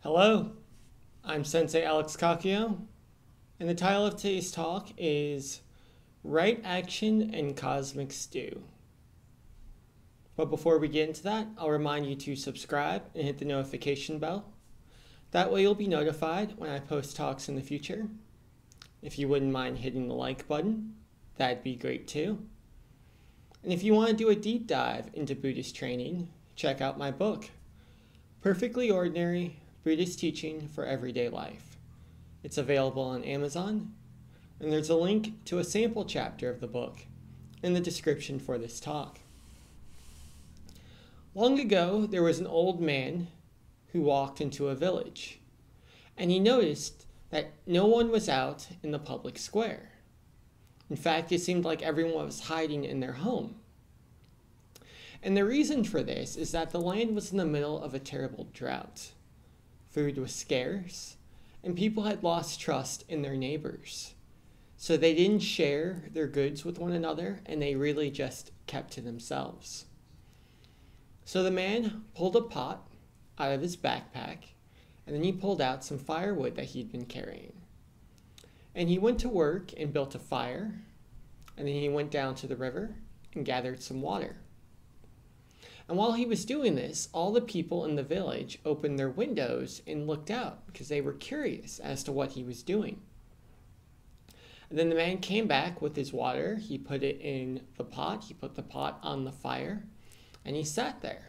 Hello, I'm Sensei Alex Kakio, and the title of today's talk is Right Action and Cosmic Stew. But before we get into that, I'll remind you to subscribe and hit the notification bell. That way you'll be notified when I post talks in the future. If you wouldn't mind hitting the like button, that'd be great too. And if you want to do a deep dive into Buddhist training, check out my book, Perfectly Ordinary Buddhist Teaching for Everyday Life. It's available on Amazon, and there's a link to a sample chapter of the book in the description for this talk. Long ago, there was an old man who walked into a village, and he noticed that no one was out in the public square. In fact, it seemed like everyone was hiding in their home. And the reason for this is that the land was in the middle of a terrible drought. Food was scarce, and people had lost trust in their neighbors. So they didn't share their goods with one another, and they really just kept to themselves. So the man pulled a pot out of his backpack, and then he pulled out some firewood that he'd been carrying. And he went to work and built a fire, and then he went down to the river and gathered some water. And while he was doing this, all the people in the village opened their windows and looked out because they were curious as to what he was doing. And then the man came back with his water. He put it in the pot. He put the pot on the fire, and he sat there.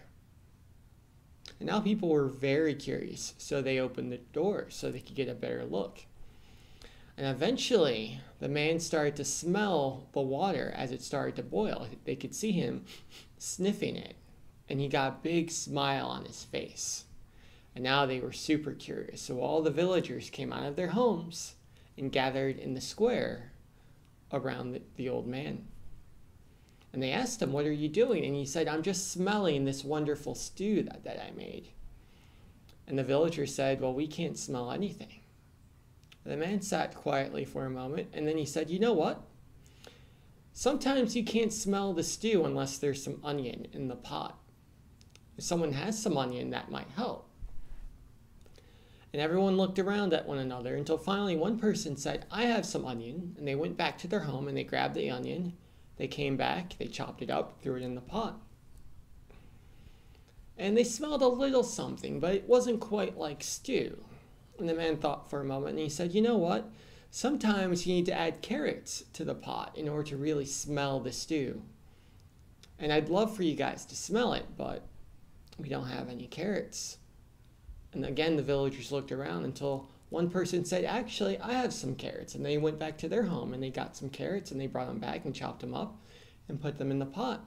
And now people were very curious, so they opened the door so they could get a better look. And eventually, the man started to smell the water as it started to boil. They could see him sniffing it. And he got a big smile on his face. And now they were super curious. So all the villagers came out of their homes and gathered in the square around the old man. And they asked him, "What are you doing?" And he said, "I'm just smelling this wonderful stew that I made." And the villagers said, "Well, we can't smell anything." And the man sat quietly for a moment, and then he said, "You know what? Sometimes you can't smell the stew unless there's some onion in the pot. If someone has some onion, that might help." And everyone looked around at one another until finally one person said, "I have some onion." And they went back to their home and they grabbed the onion. They came back, they chopped it up, threw it in the pot. And they smelled a little something, but it wasn't quite like stew. And the man thought for a moment and he said, "You know what? Sometimes you need to add carrots to the pot in order to really smell the stew. And I'd love for you guys to smell it, but we don't have any carrots." And again, the villagers looked around until one person said, "Actually, I have some carrots." And they went back to their home and they got some carrots and they brought them back and chopped them up and put them in the pot.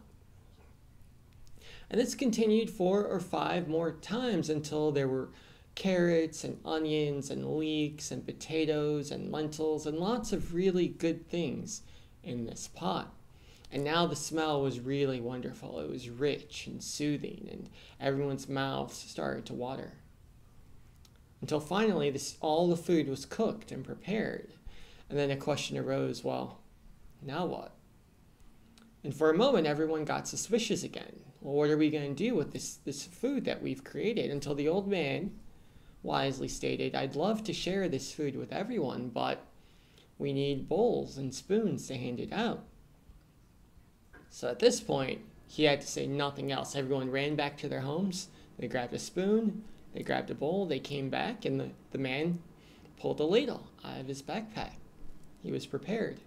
And this continued 4 or 5 more times until there were carrots and onions and leeks and potatoes and lentils and lots of really good things in this pot. And now the smell was really wonderful. It was rich and soothing, and everyone's mouths started to water. Until finally, all the food was cooked and prepared. And then a question arose, well, now what? And for a moment, everyone got suspicious again. Well, what are we going to do with this food that we've created? Until the old man wisely stated, "I'd love to share this food with everyone, but we need bowls and spoons to hand it out." So at this point, he had to say nothing else. Everyone ran back to their homes. They grabbed a spoon, they grabbed a bowl, they came back, and the man pulled a ladle out of his backpack. He was prepared.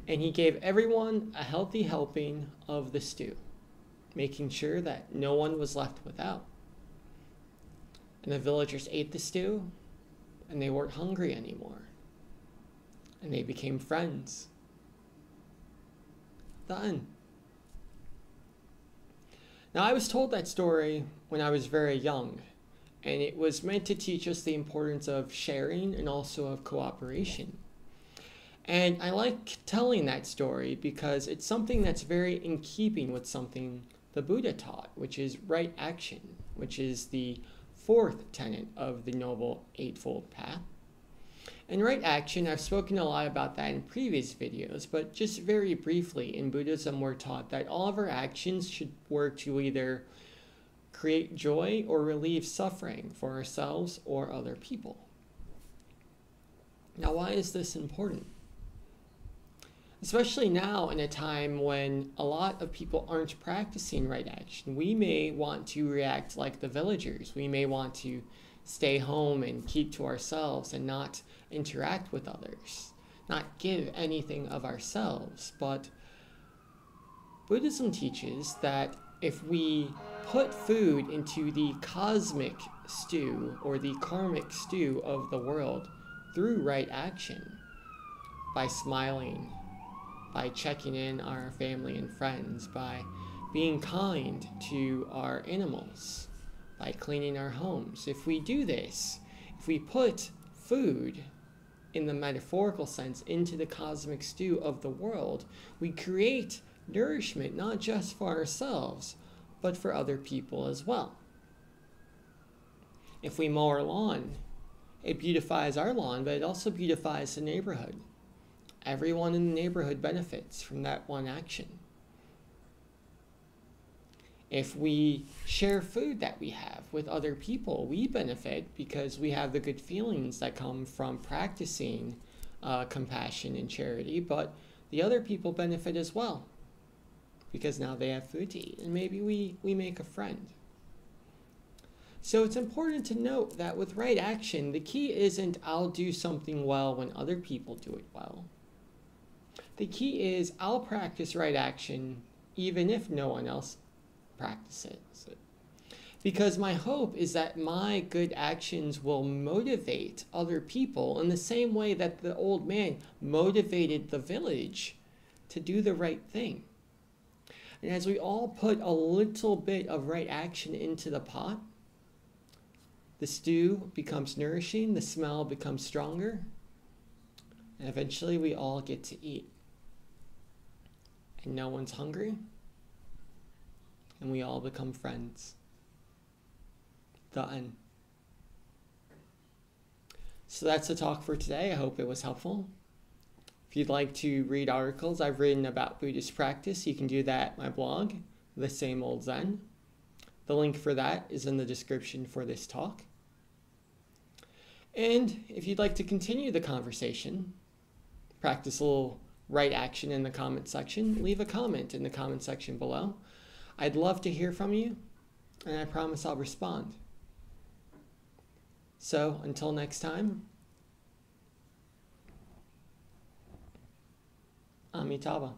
And he gave everyone a healthy helping of the stew, making sure that no one was left without. And the villagers ate the stew, and they weren't hungry anymore. And they became friends. Done. Now, I was told that story when I was very young, and it was meant to teach us the importance of sharing and also of cooperation. And I like telling that story because it's something that's very in keeping with something the Buddha taught, which is right action, which is the 4th tenet of the Noble Eightfold Path. And right action, I've spoken a lot about that in previous videos, but just very briefly, in Buddhism we're taught that all of our actions should work to either create joy or relieve suffering for ourselves or other people. Now, why is this important? Especially now in a time when a lot of people aren't practicing right action. We may want to react like the villagers. We may want to stay home and keep to ourselves and not interact with others, not give anything of ourselves. But Buddhism teaches that if we put food into the cosmic stew or the karmic stew of the world through right action, by smiling, by checking in our family and friends, by being kind to our animals, by cleaning our homes. If we do this, if we put food in the metaphorical sense into the cosmic stew of the world, we create nourishment not just for ourselves, but for other people as well. If we mow our lawn, it beautifies our lawn, but it also beautifies the neighborhood. Everyone in the neighborhood benefits from that one action. If we share food that we have with other people, we benefit because we have the good feelings that come from practicing compassion and charity, but the other people benefit as well because now they have food to eat, and maybe we make a friend. So it's important to note that with right action, the key isn't I'll do something well when other people do it well. The key is I'll practice right action even if no one else practices it. Because my hope is that my good actions will motivate other people in the same way that the old man motivated the village to do the right thing. And as we all put a little bit of right action into the pot, the stew becomes nourishing, the smell becomes stronger, and eventually we all get to eat. And no one's hungry, and we all become friends. The end. So that's the talk for today. I hope it was helpful. If you'd like to read articles I've written about Buddhist practice, you can do that at my blog, The Same Old Zen. The link for that is in the description for this talk. And if you'd like to continue the conversation, practice a little right action in the comment section, leave a comment in the comment section below. I'd love to hear from you, and I promise I'll respond. So until next time, Amitabha.